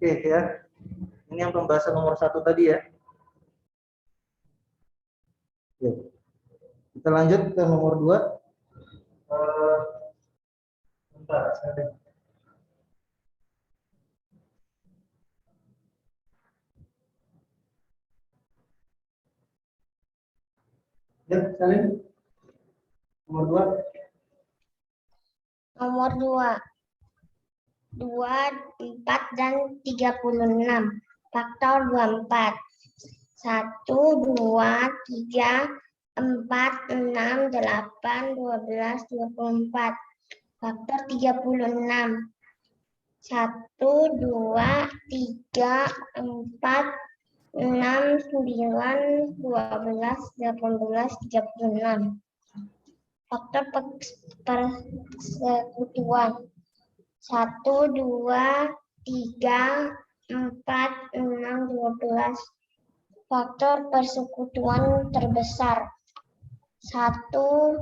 Oke ya. Ini yang pembahasan nomor 1 tadi ya. Oke. Kita lanjut ke nomor 2. Bentar, ya, salin. Nomor 2. Nomor 2. 2, 4, dan 36. Faktor 24. 1, 2, 3, 4, 6, 8, 12, 24. Faktor 36. 1, 2, 3, 4, 6, 9, 12, 18, 36. Faktor persekutuan. 1, 2, 3, 4, 6, 12. Faktor persekutuan terbesar. 1,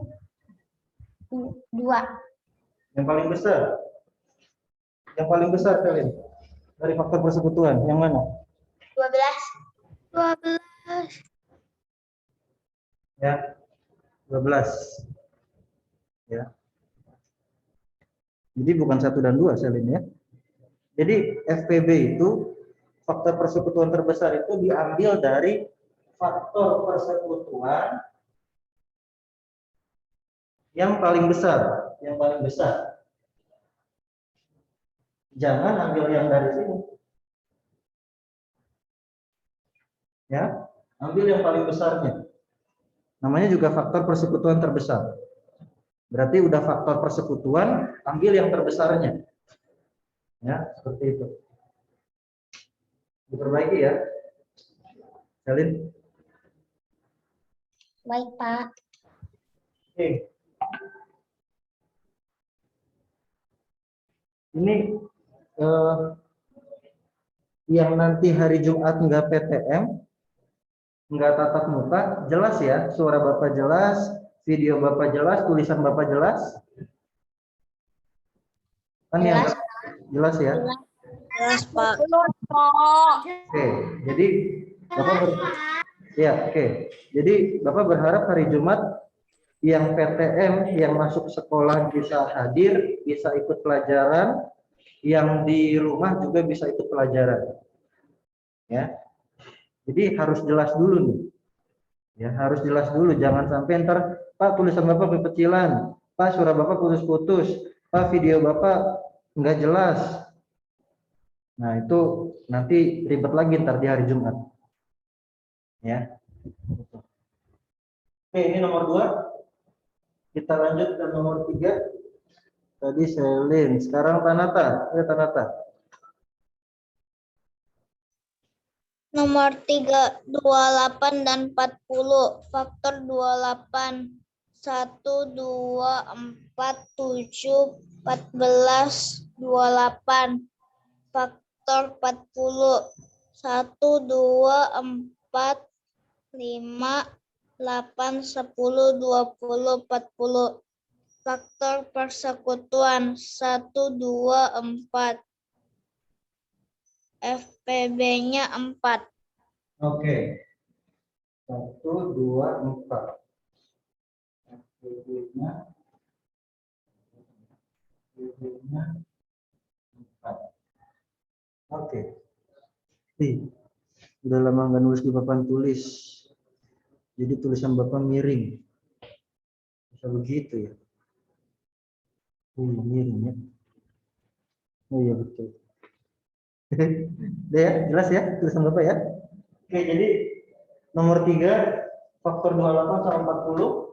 2. Yang paling besar. Yang paling besar kalian dari faktor persekutuan yang mana? 12. 12. Ya, 12. Ya. Jadi bukan 1 dan 2 Selin ya. Jadi FPB itu faktor persekutuan terbesar itu diambil dari faktor persekutuan yang paling besar, Jangan ambil yang dari sini. Ya, ambil yang paling besarnya. Namanya juga faktor persekutuan terbesar. Berarti udah faktor persekutuan, ambil yang terbesarnya. Ya, seperti itu. Diperbaiki ya. Selin. Baik, Pak. Oke. Ini yang nanti hari Jumat enggak PTM, enggak tatap muka, jelas ya, suara Bapak jelas, video Bapak jelas, tulisan Bapak jelas? Kan yang jelas ya? Jelas, Pak. Oke, jadi Jadi Bapak berharap hari Jumat yang PTM yang masuk sekolah bisa hadir, bisa ikut pelajaran, yang di rumah juga bisa ikut pelajaran. Ya. Jadi harus jelas dulu nih. Ya, harus jelas dulu, jangan sampai ntar Pak tulisan Bapak kekecilan, Pak suara Bapak putus-putus, Pak video Bapak nggak jelas. Nah, itu nanti ribet lagi ntar di hari Jumat. Ya. Oke, ini nomor 2. Kita lanjut ke nomor 3. Tadi Selin, sekarang Tanata. Ya, Tanata. Nomor 3, 28 dan 40. Faktor 28. 1, 2, 4, 7, 14, 28. Faktor 40. 1, 2, 4, 5, 8, 10, 20, 40. Faktor persekutuan. 1, 2, 4. FPB-nya 4. Oke. 1, 2, 4. FPB-nya 4. Oke. Udah lama nggak nulis di papan tulis. Jadi tulisan Bapak miring. Bisa begitu ya? Miring ya. Oh iya betul. Udah ya, jelas ya tulisan Bapak ya? Oke, jadi nomor 3 faktor 28 sama 40.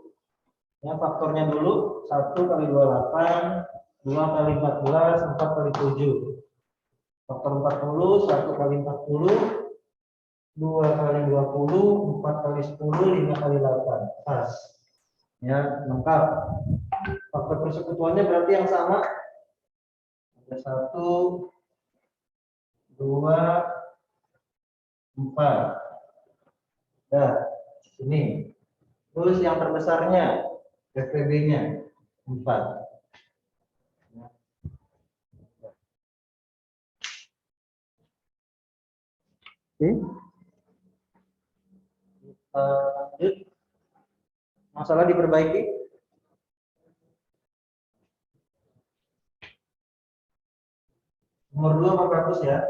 Ya, faktornya dulu 1 kali 28, 2 kali 14, 4 kali 7. Faktor 40, 1 kali 40, 2 kali 20, 4 kali 10, 5 kali 8. Pas. Ya, lengkap. Faktor persekutuannya berarti yang sama. Ada 1, 2, 4. Nah, ini. Terus yang terbesarnya, FPB-nya 4. Oke. Kita lanjut. Masalah diperbaiki. Nomor 2 400 ya.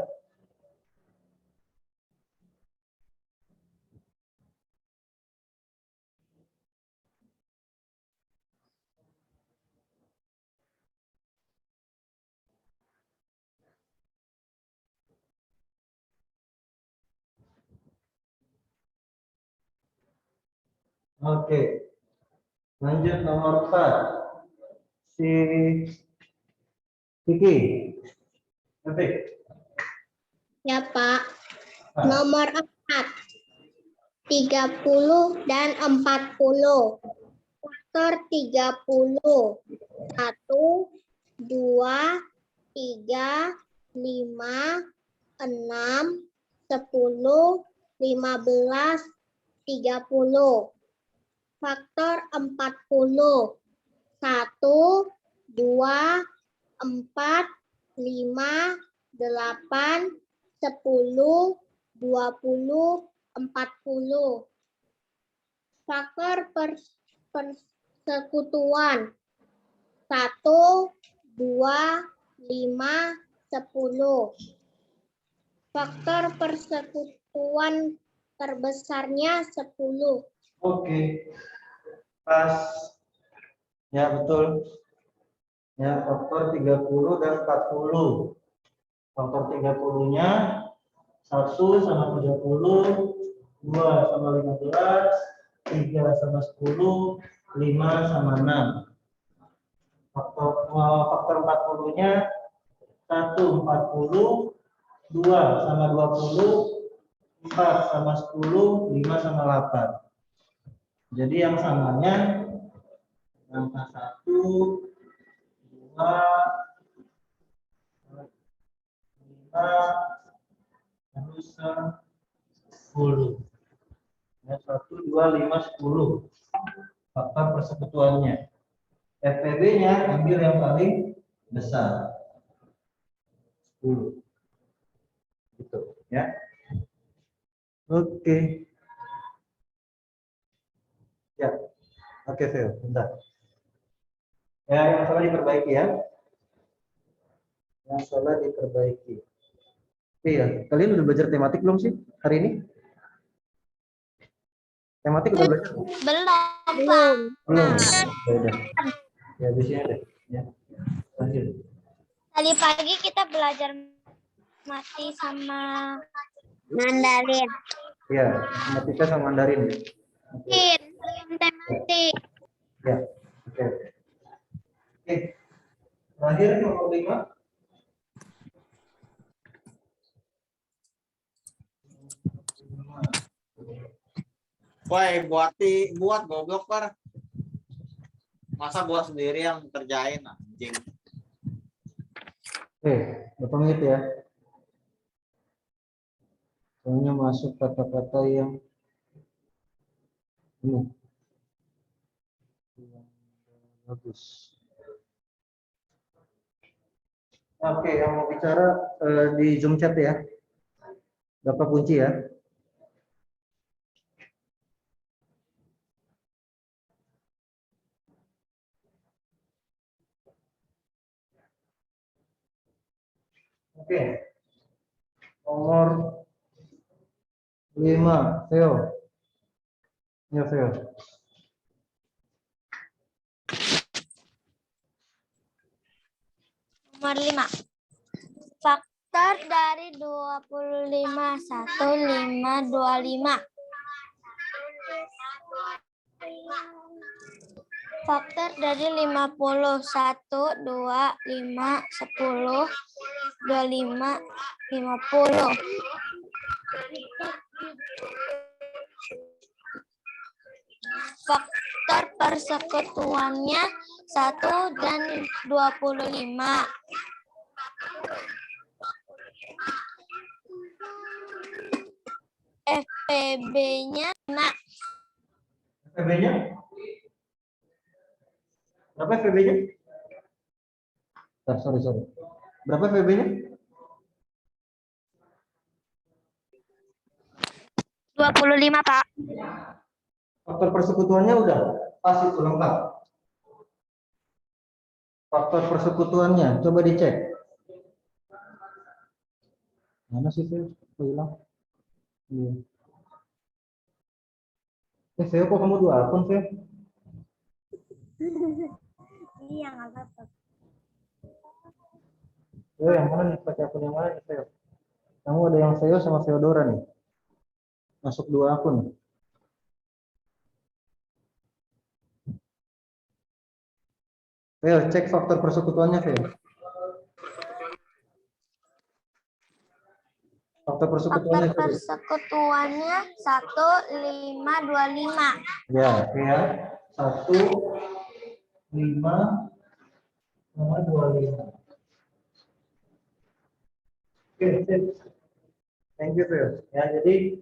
Oke. Lanjut nomor 4. Si Kiki. Oke. Ya, Pak. Nomor 4. 30 dan 40. Faktor 30. 1, 2, 3, 5, 6, 10, 15, 30. Faktor 40. 1, 2, 4, 5, 8, 10, 20, 40. Faktor persekutuan. 1, 2, 5, 10. Faktor persekutuan terbesarnya 10. Oke. Pas. Ya, betul. Ya, faktor 30 dan 40. Faktor 30-nya 1 sama 30, 2 sama 15, 3 sama 10, 5 sama 6. Faktor 40-nya 1 40, 2 sama 20, 4 sama 10, 5 sama 8. Jadi yang samanya angka 1, 2, 5, terus 10. Ya, 1, 2, 5, 10. Faktor persekutuannya. FPB-nya ambil yang paling besar. 10. Gitu, ya. Oke. Ya. Oke, Phil. Bentar. Ya, yang salah diperbaiki ya. Yang salah diperbaiki. Iya, kalian udah belajar tematik belum sih hari ini? Tematik udah belajar belum? Belum, Pak. Belum. Ya udah. Ya, habisnya deh. Ya. Lanjut. Tadi pagi kita belajar mati sama Mandarin. Ya, matematika sama Mandarin. Oke. Belum tematik. Ya. Oke. Oke. Terakhir nomor 5. Woi, buat goblok par. Masa buat sendiri yang kerjain anjing. Oke, Bapak ingat ya. Soalnya masuk kata-kata yang ini. Bagus. Oke, yang mau bicara di Zoom chat ya. Bapak kunci ya. Oke. Nomor 5, Theo. Ya, Theo. Nomor 5. Faktor dari 25, 1525. Faktor dari 50, 1, 2, 5, 10, 25, 50. Faktor persekutuannya 1 dan 25. FPB-nya 5. FPB-nya? Berapa FPB-nya? Sorry. Berapa FPB-nya? 25, Pak. Faktor persekutuannya udah pas itu lengkap. Faktor persekutuannya coba dicek. Mana sih Veo? Kok hilang? Iya. Veo kok kamu 2 akun Veo? Iya, nggak apa-apa. Veo yang mana nih? Pakai akun yang mana nih Veo? Kamu ada yang Veo sama Theodora nih. Masuk 2 akun. Veo, cek faktor persekutuannya Veo. Faktor Faktor persekutuannya Veo. persekutuannya 1, 5, 25. Ya, ya. 1, 5, sama 25. Oke, sip. Thank you, Veo. Ya, jadi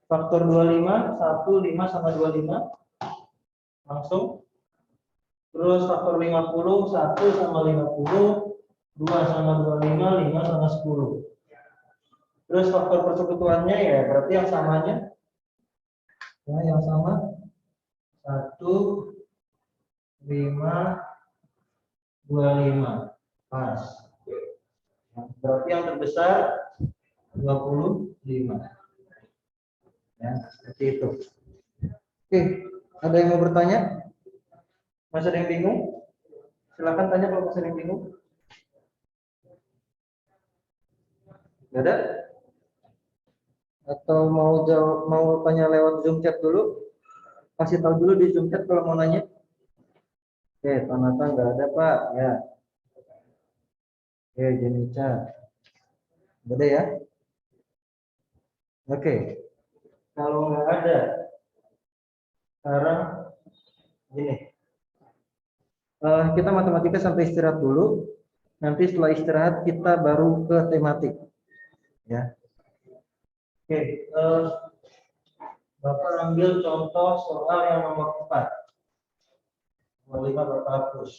faktor 25, 1, 5, sama 25. Langsung. Terus faktor 50, 1 sama 50, 2 sama 25, 5 sama 10. Terus faktor persekutuannya ya berarti yang samanya. Ya, yang sama. 1, 5, 25. Pas. Berarti yang terbesar 25. Ya, seperti itu. Oke, ada yang mau bertanya? Masih ada yang bingung? Silakan tanya kalau masih ada yang bingung. Nggak ada? Atau mau jawab, mau tanya lewat Zoom chat dulu? Kasih tahu dulu di Zoom chat kalau mau nanya. Oke, Tanata nggak ada Pak. Ya. Oke, Jenica. Nggak ada ya? Oke. Kalau nggak ada, sekarang gini. Kita matematika sampai istirahat dulu. Nanti setelah istirahat kita baru ke tematik. Ya. Oke. Bapak ambil contoh soal yang nomor 4. Nomor 5 Bapak hapus.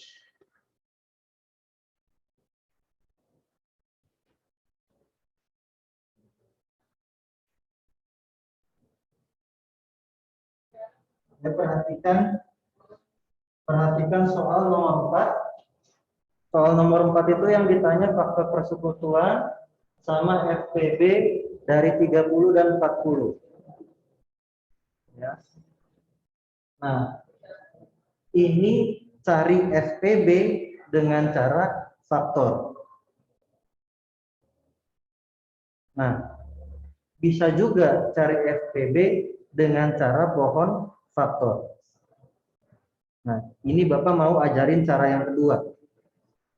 Ya, perhatikan soal nomor 4. Soal nomor 4 itu yang ditanya faktor persekutuan sama FPB dari 30 dan 40. Ya. Nah, ini cari FPB dengan cara faktor. Nah, bisa juga cari FPB dengan cara pohon faktor. Nah, ini Bapak mau ajarin cara yang kedua.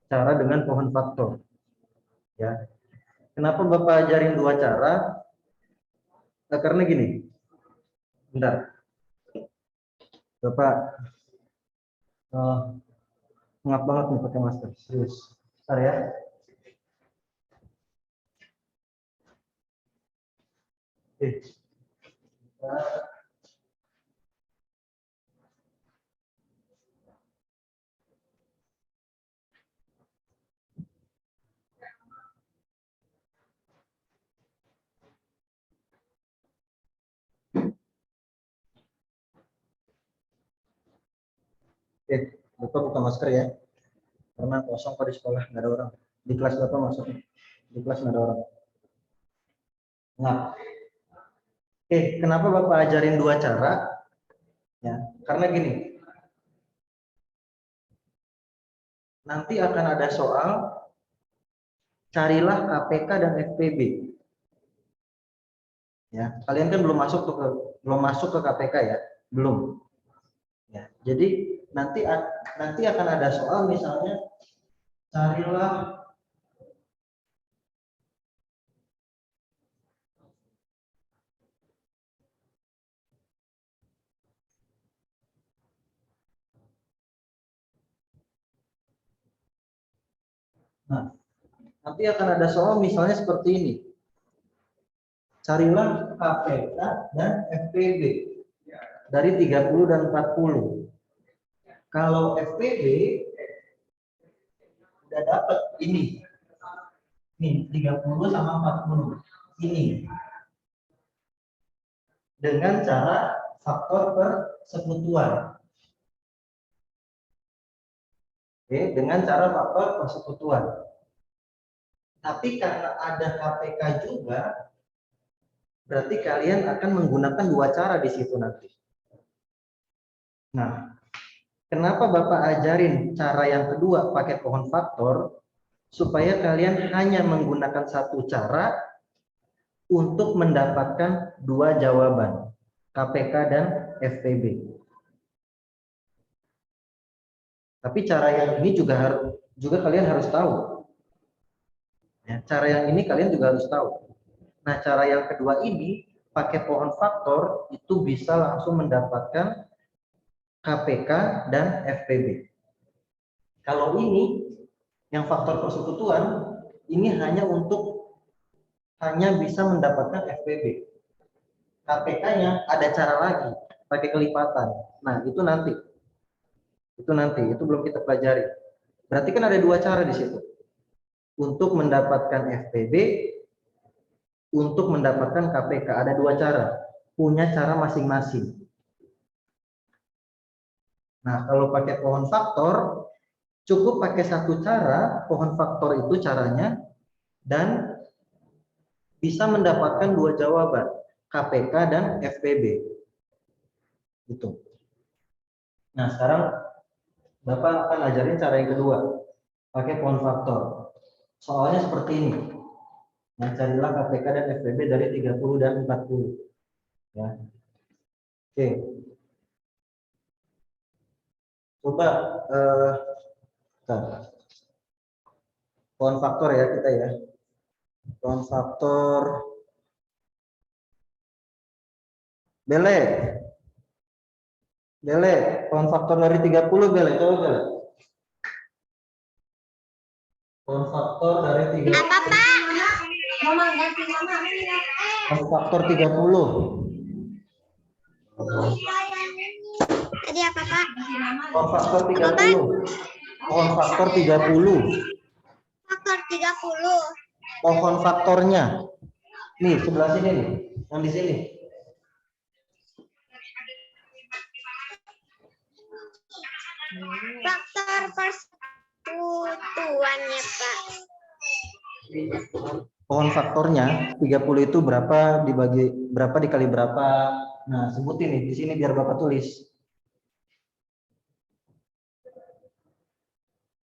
Cara dengan pohon faktor. Ya. Kenapa Bapak ajarin 2 cara? Nah, karena gini. Bentar. Bapak ngap banget nih pakai masker. Serius. Bentar ya. Oke. Oke, Bapak buka masker ya. Karena kosong kok di sekolah, nggak ada orang. Di kelas Bapak maksudnya. Di kelas nggak ada orang. Nah, oke, kenapa Bapak ajarin 2 cara? Ya, karena gini. Nanti akan ada soal carilah KPK dan FPB. Ya, kalian kan belum masuk ke KPK ya, belum. Ya, jadi nanti akan ada soal misalnya carilah nanti akan ada soal misalnya seperti ini. Carilah KPK dan FPB dari 30 dan 40. Kalau FPB udah dapat ini. Nih, 30 sama 40. Ini. dengan cara faktor persekutuan. Oke, dengan cara faktor persekutuan. Tapi karena ada KPK juga, berarti kalian akan menggunakan dua cara di situ nanti. Nah, kenapa Bapak ajarin cara yang kedua pakai pohon faktor? Supaya kalian hanya menggunakan satu cara untuk mendapatkan dua jawaban, KPK dan FPB. Tapi cara yang ini juga kalian harus tahu. Ya, cara yang ini kalian juga harus tahu. Nah, cara yang kedua ini pakai pohon faktor itu bisa langsung mendapatkan KPK dan FPB. Kalau ini yang faktor persekutuan ini hanya bisa mendapatkan FPB. KPK-nya ada cara lagi pakai kelipatan. Nah, itu nanti. Itu belum kita pelajari. Berarti kan ada dua cara di situ. Untuk mendapatkan FPB, untuk mendapatkan KPK ada dua cara. Punya cara masing-masing. Nah, kalau pakai pohon faktor cukup pakai satu cara, pohon faktor itu caranya, dan bisa mendapatkan dua jawaban, KPK dan FPB. Gitu. Nah, sekarang Bapak akan ajarin cara yang kedua, pakai pohon faktor. Soalnya seperti ini. Nah, carilah KPK dan FPB dari 30 dan 40. Ya. Oke. Coba pohon faktor ya kita ya. Pohon faktor Bele, pohon faktor dari 30 Bele, coba Bele. Pohon faktor dari 30. Apa, Pak? Pohon faktor 30. Tadi apa, Pak? Pohon faktor 30. Pohon faktor 30. Faktor 30. Pohon faktornya. Nih, sebelah sini nih. Yang di sini. Faktor persekutuannya, Pak. Pohon faktornya 30 itu berapa dikali berapa? Nah, sebutin nih di sini biar Bapak tulis.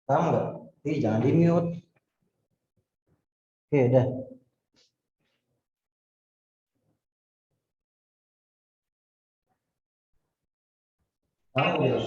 Paham nggak? Jangan di-mute. Oke, dah. Paham nggak?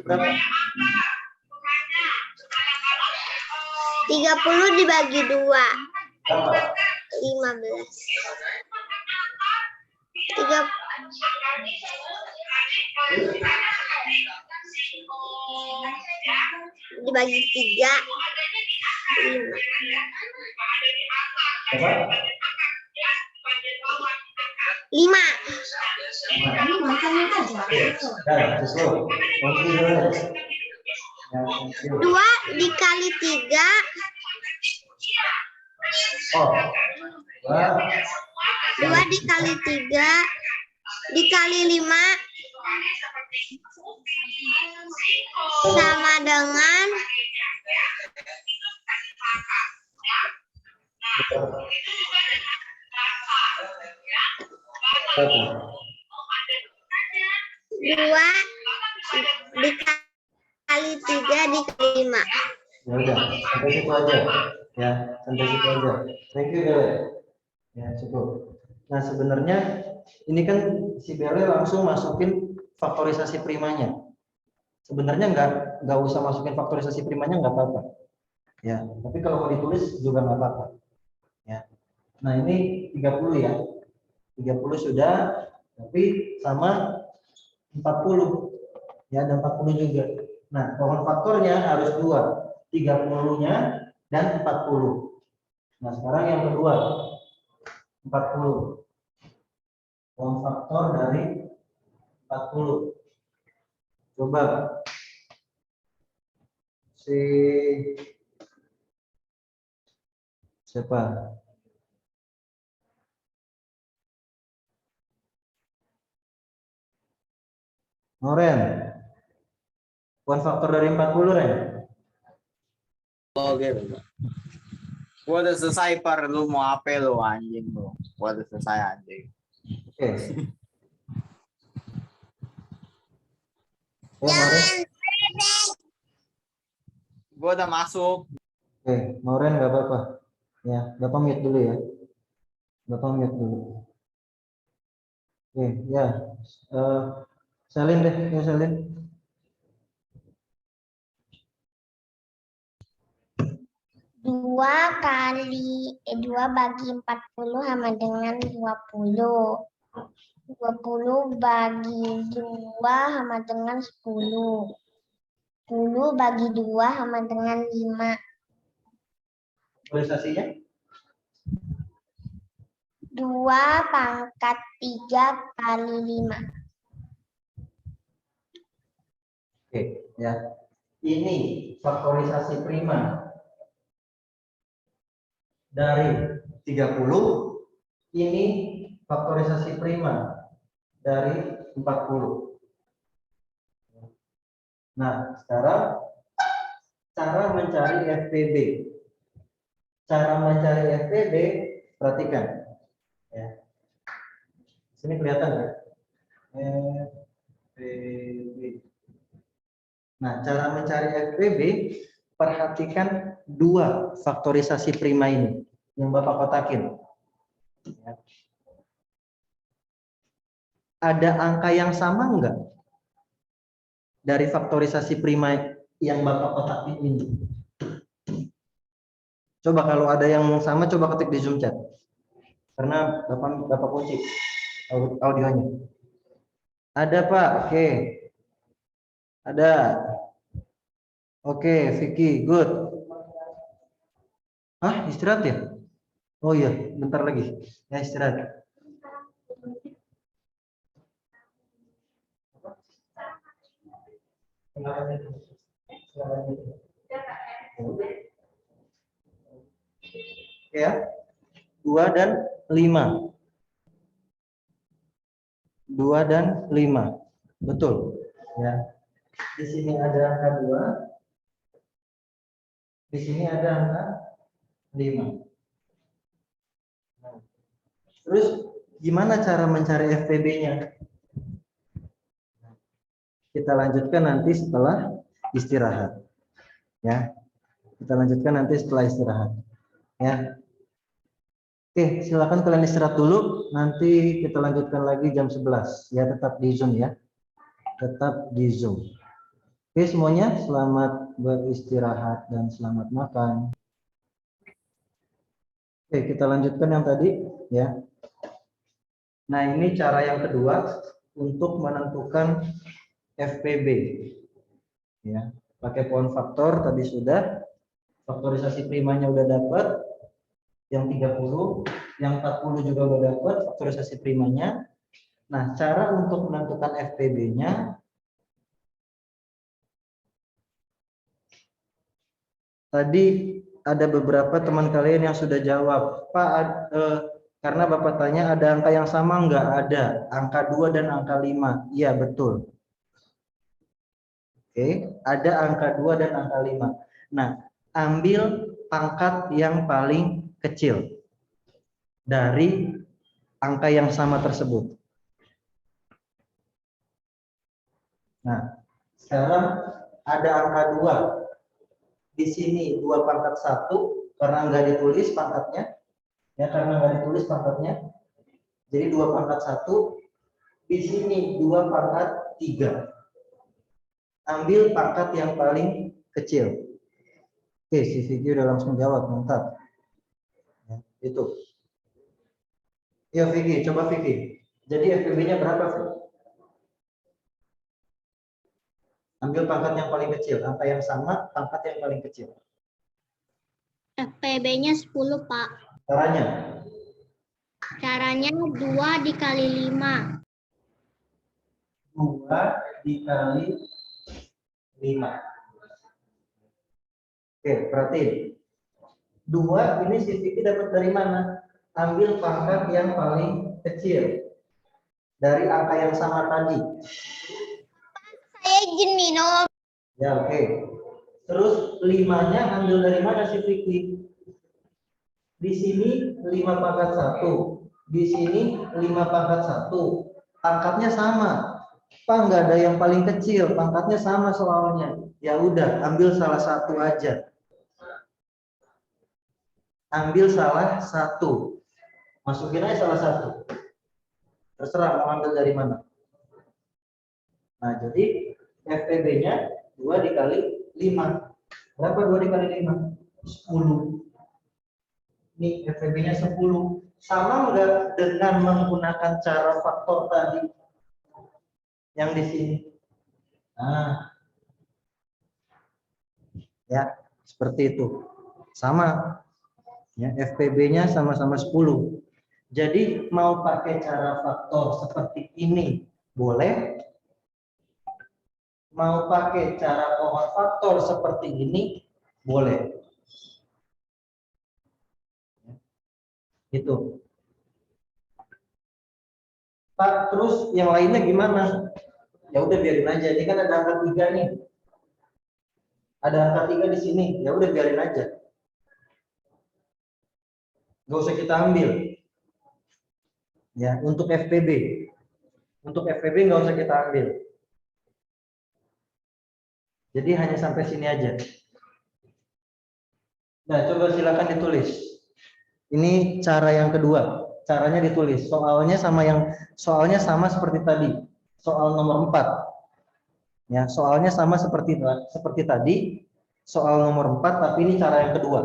Berapa? 30 dibagi 2. Berapa? 15. 3 dibagi 3. 5. 2 dikali 3. Oh. 2 dikali 3 dikali 5 sama dengan 2 dikali 3 dikali 5. Ya udah, sampai situ aja. Ya, sampai situ aja. Thank you, Bele. Ya, cukup. Nah, sebenarnya ini kan si Bele langsung masukin faktorisasi primanya. Sebenarnya nggak usah masukin faktorisasi primanya, nggak apa-apa. Ya, tapi kalau mau ditulis juga nggak apa-apa. Ya. Nah, ini 30 ya. 30 sudah, tapi sama 40. Ya, ada 40 juga. Nah, pohon faktornya harus 2, 30-nya dan 40. Nah, sekarang yang kedua, 40. Pohon faktor dari 40. Coba si siapa? Noren. Pohon faktor dari 40, Ren. Oke, gua udah selesai par, lu mau apa lu anjing lu? Gua udah selesai anjing. Oke. Noren. Gua udah masuk. Oke, Noren nggak apa-apa. Ya, Bapak mute dulu ya. Bapak mute dulu. Oke, ya. Selin deh, ya Selin. Dua bagi 40 sama dengan 20. 20 bagi 2 sama dengan 10. 10 bagi 2 sama dengan 5. Faktorisasinya? 2 pangkat 3 kali 5. Oke, ya. Ini faktorisasi prima dari 30. Ini faktorisasi prima dari 40. Nah, sekarang cara mencari FPB. Cara mencari FPB, perhatikan. Ya. Sini kelihatan ya? FPB. Nah, cara mencari FPB, perhatikan 2 faktorisasi prima ini yang Bapak kotakin. Ya. Ada angka yang sama enggak dari faktorisasi prima yang Bapak kotakin ini? Coba kalau ada yang sama, coba ketik di Zoom chat. Karena Bapak kunci audionya. Ada Pak, oke. Ada. Oke, Vicky, good. Ah, istirahat ya? Oh iya, bentar lagi. Ya, istirahat. Ya, 2 dan 5. 2 dan 5. Betul. Ya. Di sini ada angka 2. Di sini ada angka 5. Nah, terus gimana cara mencari FPB-nya? Kita lanjutkan nanti setelah istirahat. Ya. Kita lanjutkan nanti setelah istirahat. Ya. Oke, silakan kalian istirahat dulu. Nanti kita lanjutkan lagi jam 11. Ya, tetap di Zoom ya. Tetap di Zoom. Oke, semuanya selamat beristirahat dan selamat makan. Oke, kita lanjutkan yang tadi ya. Nah, ini cara yang kedua untuk menentukan FPB. Ya, pakai pohon faktor tadi sudah. Faktorisasi primanya udah dapat. Yang 30, yang 40 juga udah dapat faktorisasi primanya. Nah, cara untuk menentukan FPB-nya tadi ada beberapa teman kalian yang sudah jawab. Pak, karena Bapak tanya ada angka yang sama enggak? Ada, angka 2 dan angka 5. Iya, betul. Oke, ada angka 2 dan angka 5. Nah, ambil pangkat yang paling kecil dari angka yang sama tersebut. Nah, sekarang ada angka 2. Di sini 2 pangkat 1 karena nggak ditulis pangkatnya. Ya, karena nggak ditulis pangkatnya. Jadi 2 pangkat 1. Di sini 2 pangkat 3. Ambil pangkat yang paling kecil. Oke, si Vicky udah langsung jawab, mantap. Ya, itu. Ya Vicky, coba Vicky. Jadi FPB-nya berapa, Vicky? Ambil pangkat yang paling kecil, angka yang sama, pangkat yang paling kecil. FPB-nya 10, Pak. Caranya, Caranya 2 dikali 5. 2 dikali 5. Oke, berarti 2 ini si Vicky dapat dari mana? Ambil pangkat yang paling kecil dari angka yang sama tadi. Saya izin minum. Ya, oke. Terus 5-nya ambil dari mana si Vicky? Di sini 5 pangkat 1. Di sini 5 pangkat 1. Pangkatnya sama. Pak, nggak ada yang paling kecil, pangkatnya sama soalnya. Ya udah, ambil salah satu aja. Ambil salah satu. Masukin aja salah satu. Terserah mau ambil dari mana. Nah, jadi FPB-nya 2 dikali 5. Berapa 2 dikali 5? 10. Ini FPB-nya 10. Sama enggak dengan menggunakan cara faktor tadi yang di sini? Nah, ya, seperti itu. Sama. Ya, FPB-nya sama-sama 10. Jadi mau pakai cara faktor seperti ini boleh. Mau pakai cara pohon faktor seperti ini boleh. Itu. Pak, terus yang lainnya gimana? Ya udah biarin aja. Ini kan ada angka 3 nih. Ada angka 3 di sini. Ya udah biarin aja. Nggak usah kita ambil. Ya, untuk FPB. Untuk FPB nggak usah kita ambil. Jadi hanya sampai sini aja. Nah, coba silakan ditulis. Ini cara yang kedua. Caranya ditulis. Soalnya sama seperti tadi. Soal nomor 4. Ya, soalnya sama seperti tadi. Soal nomor 4, tapi ini cara yang kedua.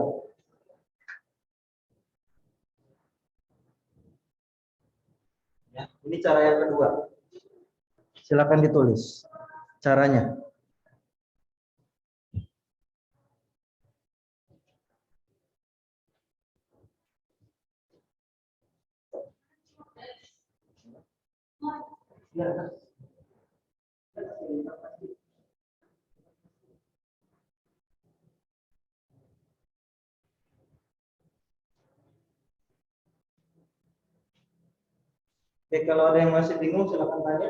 Ya, ini cara yang kedua. Silakan ditulis caranya. Oke, kalau ada yang masih bingung silakan tanya.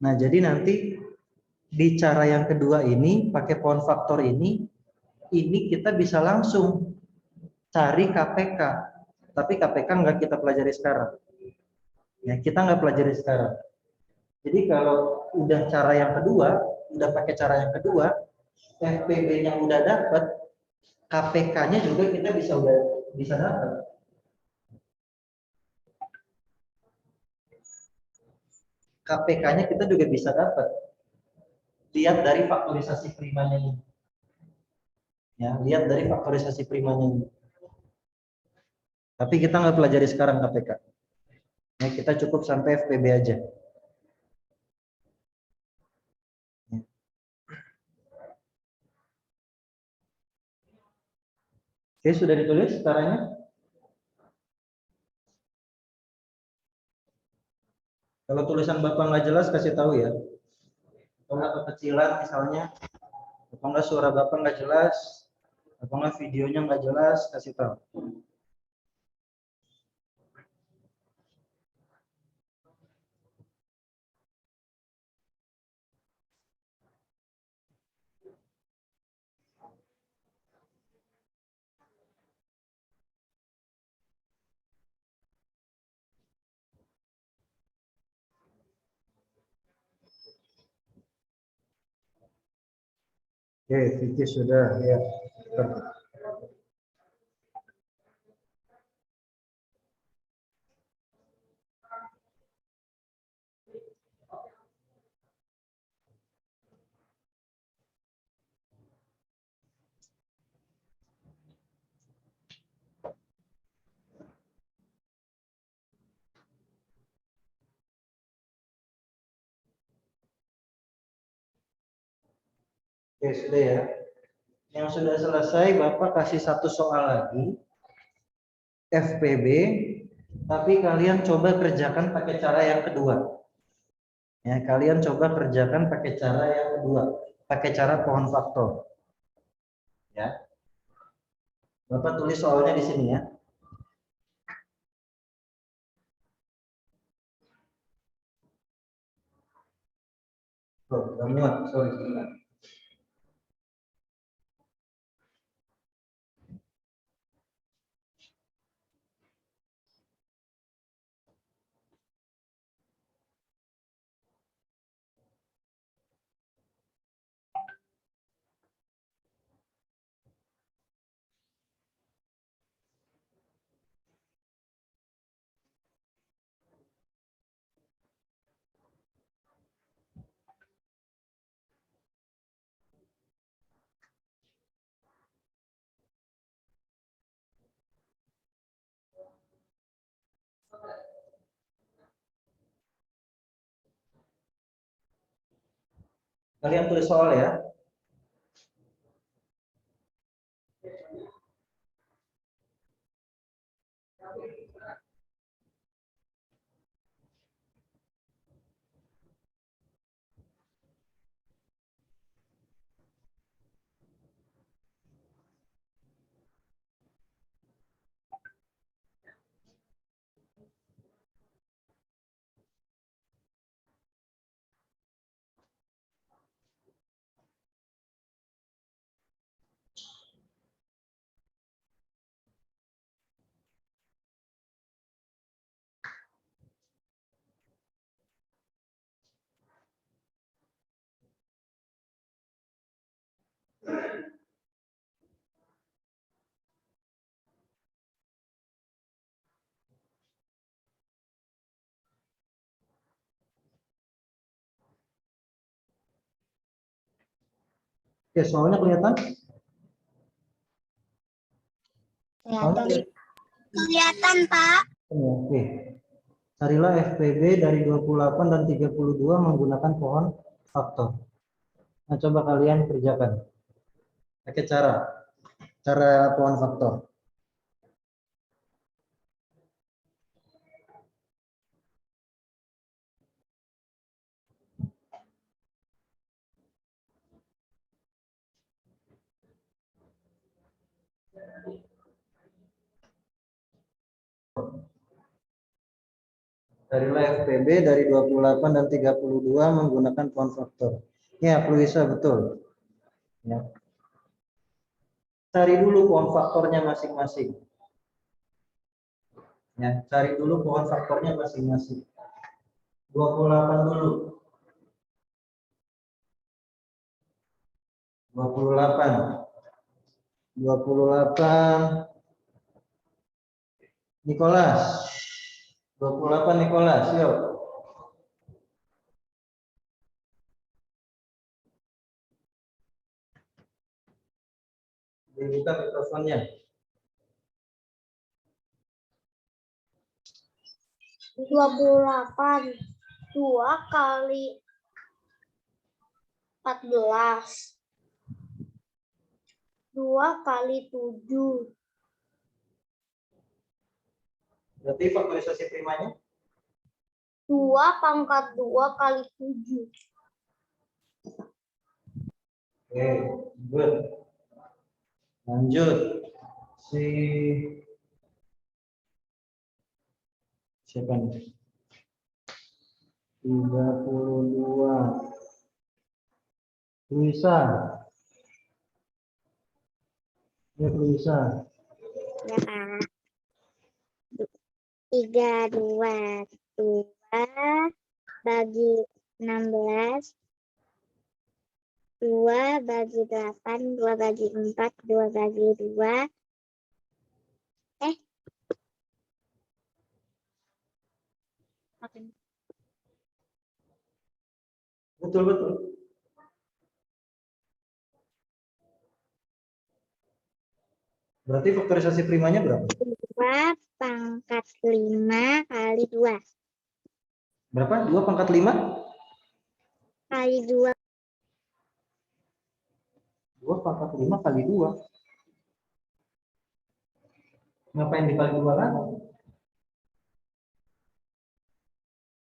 Nah, jadi nanti di cara yang kedua ini pakai pohon faktor ini kita bisa langsung cari KPK. Tapi KPK nggak kita pelajari sekarang. Ya, kita nggak pelajari sekarang. Jadi kalau udah cara yang kedua, udah pakai cara yang kedua, FPB-nya udah dapat, KPK-nya juga kita bisa dapat. KPK-nya kita juga bisa dapat. Lihat dari faktorisasi primanya ini. Ya, lihat dari faktorisasi primanya ini. Tapi kita nggak pelajari sekarang KPK. Ya, kita cukup sampai FPB aja. Ya. Oke, sudah ditulis caranya? Kalau tulisan Bapak nggak jelas, kasih tahu ya. Atau nggak kekecilan misalnya, atau nggak suara Bapak nggak jelas, atau nggak videonya nggak jelas, kasih tahu. Oke, Vicky sudah ya. Oke, sudah ya. Yang sudah selesai, Bapak kasih satu soal lagi. FPB, tapi kalian coba kerjakan pakai cara yang kedua. Ya, kalian coba kerjakan pakai cara yang kedua, pakai cara pohon faktor. Ya. Bapak tulis soalnya di sini ya. Oh, udah muat, sorry sebentar. Kalian tulis soal ya. Oke, soalnya kelihatan? Soalnya kelihatan. Kelihatan, Pak. Oke. Carilah FPB dari 28 dan 32 menggunakan pohon faktor. Nah, coba kalian kerjakan. Pakai cara pohon faktor. Carilah FPB dari 28 dan 32 menggunakan pohon faktor. Ya, Pluisa betul. Ya. Cari dulu pohon faktornya masing-masing. Ya, cari dulu pohon faktornya masing-masing. 28 dulu. 28. 28 Nikolas. 28 Nikolas, yuk. Dibuka mikrofonnya. 28. 2 kali 14. 2 kali 7. Berarti faktorisasi primanya 2 pangkat 2 kali 7. oke, good. Lanjut. Siapa nih? 32. Luisa. Ya, Luisa. Ya, Pak. 3, 2. 2 bagi 16. 2 bagi 8. 2 bagi 4. 2 bagi 2. Betul. Berarti faktorisasi primanya berapa? 2 pangkat 5 kali 2. Berapa? 2 pangkat 5? Kali 2. 2 pangkat 5 kali 2. Ngapain dikali 2 lagi?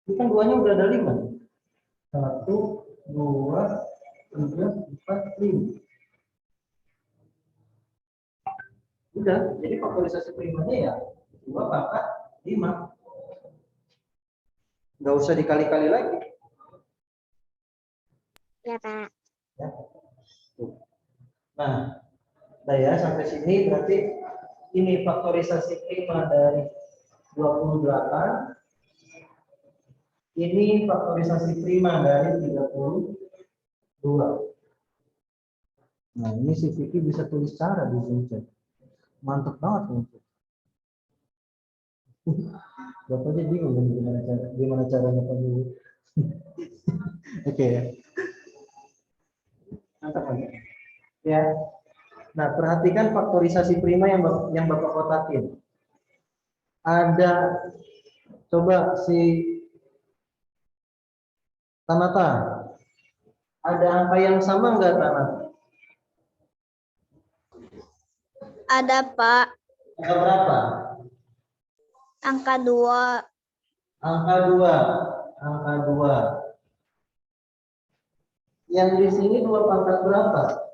Ini kan 2-nya udah ada 5. 1, 2, 3, 4, 5. Udah, jadi faktorisasi primanya ya 2 pangkat 5. Nggak usah dikali-kali lagi. Ya, Pak. Ya. Tuh. Nah, udah ya sampai sini berarti ini faktorisasi prima dari 28. Ini faktorisasi prima dari 32. Nah, ini si Vicky bisa tulis cara di sini. Mantap banget nih. Bapak aja bingung kan gimana caranya kamu. Oke ya. Mantap lagi. Ya. Nah, perhatikan faktorisasi prima yang Bapak kotakin. Ada coba si Tanata. Ada angka yang sama enggak, Tanata? Ada, Pak. Angka berapa? Angka 2. Angka 2. Angka 2. Yang di sini 2 pangkat berapa?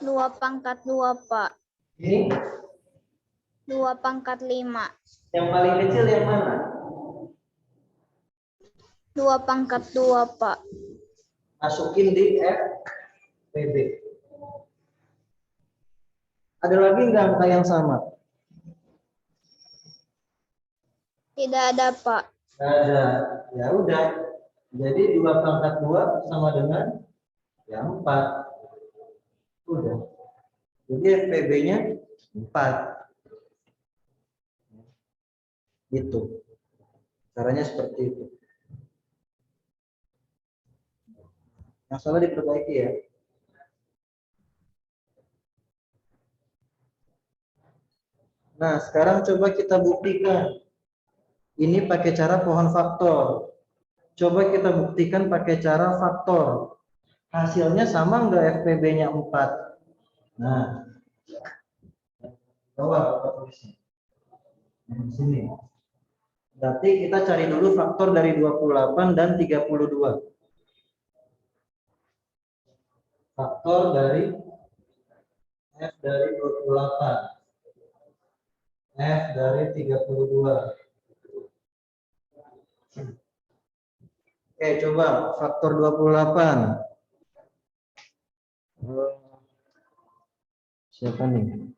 2 pangkat 2, Pak. Ini 2 pangkat 5. yang paling kecil yang mana? 2 pangkat 2, Pak. Masukin di FPB. Ada lagi nggak angka yang sama? Tidak ada, Pak. Nggak ada. Ya udah. Jadi 2 pangkat 2 sama dengan yang 4. Udah. Jadi FPB-nya 4. Gitu. Caranya seperti itu. Yang salah diperbaiki ya. Nah, sekarang coba kita buktikan. Ini pakai cara pohon faktor. Coba kita buktikan pakai cara faktor. Hasilnya sama nggak FPB-nya 4? Nah, bawah tulisnya. Di sini. Berarti kita cari dulu faktor dari 28 dan 32. Faktor dari F dari 28. F dari 32. Oke, coba faktor 28. Siapa nih?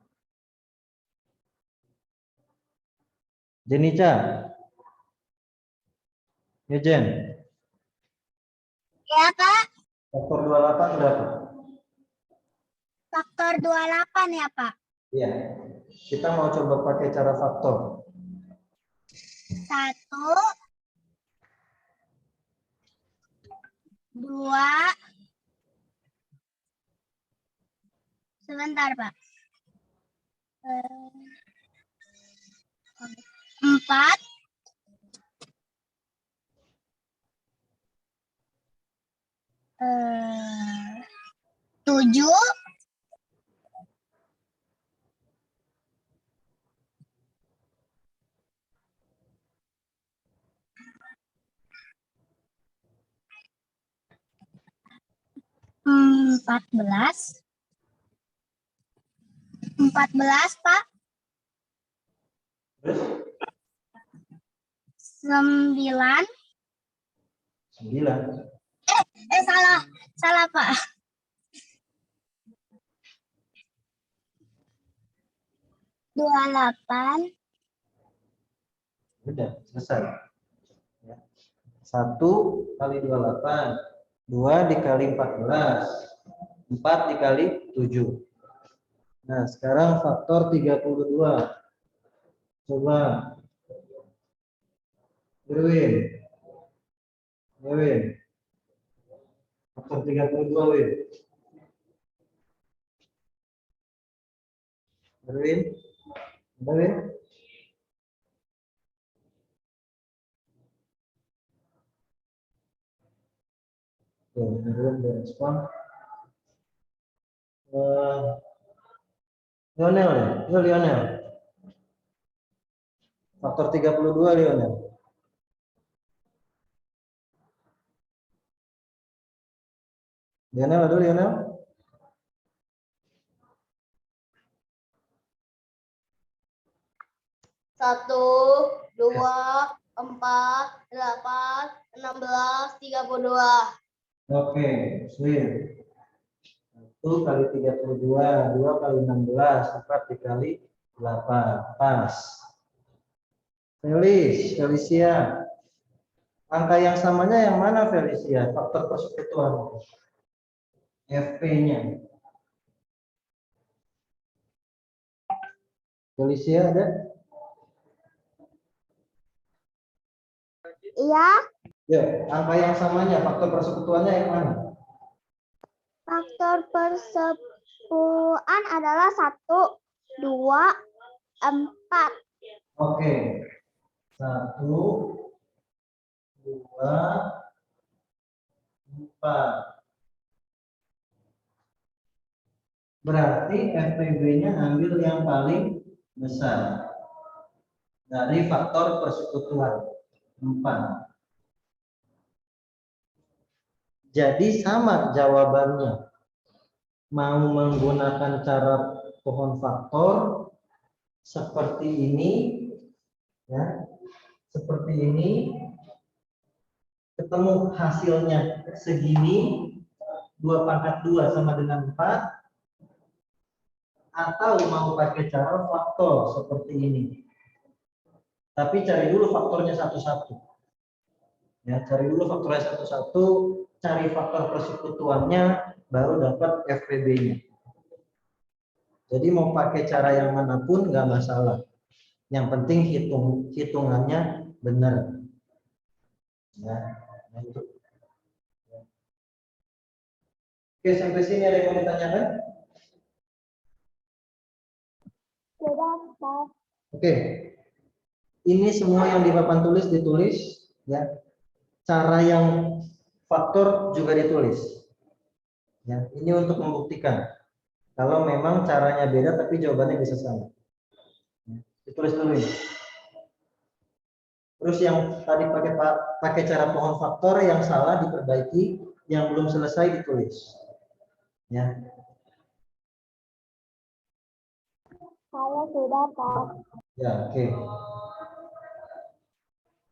Jenica. Ya, Jen. Ya, Pak. Faktor 28 berapa? Faktor 28 ya, Pak. Iya. Kita mau coba pakai cara faktor. 1, 2. Sebentar, Pak. 4. 7. 14. 14, Pak. Terus 9. 9. Salah, Pak. 28. Udah, selesai. Ya. 1 kali 28. 2 dikali 14. 4 dikali 7. Nah, sekarang faktor 32. Coba. Berwin. Faktor 32, Win. Berwin. Berwin. Tuh, belum direspon. Eh, Lionel ya? Yo, Lionel. Faktor 32 Lionel. Lionel, aduh Lionel. Satu, dua, empat, delapan, 16, 32. Oke, sweet. 1 kali 32, 2 kali 16, 4 dikali 8. Pas. Felicia. Angka yang samanya yang mana Felicia? Faktor persekutuan. FP-nya. Felicia ada? Iya, Ya, angka yang samanya, faktor persekutuannya yang mana? faktor persepuluhan adalah 1, 2, 4. Oke. 1, 2, 4. Berarti FPB-nya ambil yang paling besar dari faktor persekutuan 4. Jadi sama jawabannya. Mau menggunakan cara pohon faktor seperti ini, ya, seperti ini, ketemu hasilnya segini, 2 pangkat 2 sama dengan 4, atau mau pakai cara faktor seperti ini. Tapi cari dulu faktornya satu-satu. Ya, cari dulu faktornya satu-satu, cari faktor persekutuannya, baru dapat FPB-nya. Jadi mau pakai cara yang manapun nggak masalah. Yang penting hitungannya benar. Ya, itu. Oke, sampai sini ada yang mau ditanyakan? Sudah, Pak. Oke. Ini semua yang di papan tulis ditulis, ya. Cara yang faktor juga ditulis. Ya, ini untuk membuktikan kalau memang caranya beda tapi jawabannya bisa sama. Ya, ditulis dulu ini. Terus yang tadi pakai cara pohon faktor yang salah diperbaiki, yang belum selesai ditulis. Ya. Saya sudah, Pak. Ya, oke.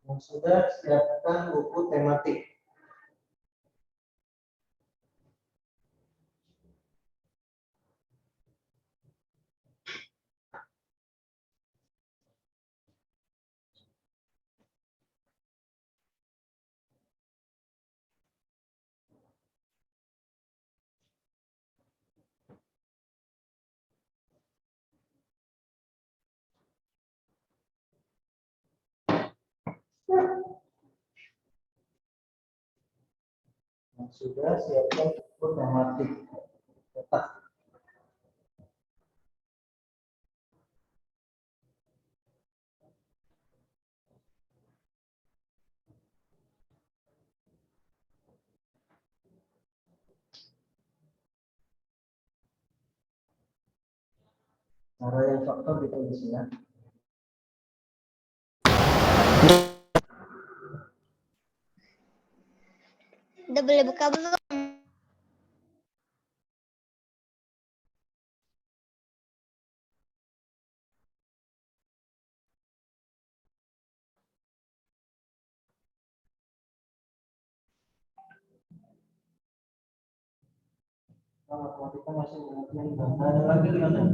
Yang sudah siapkan buku tematik. Yang sudah siapkan buku tematik. Cetak. Cara yang faktor ditulis ya. Udah boleh buka belum? Matematika masih pengertian bahasa ada lagi Lionel.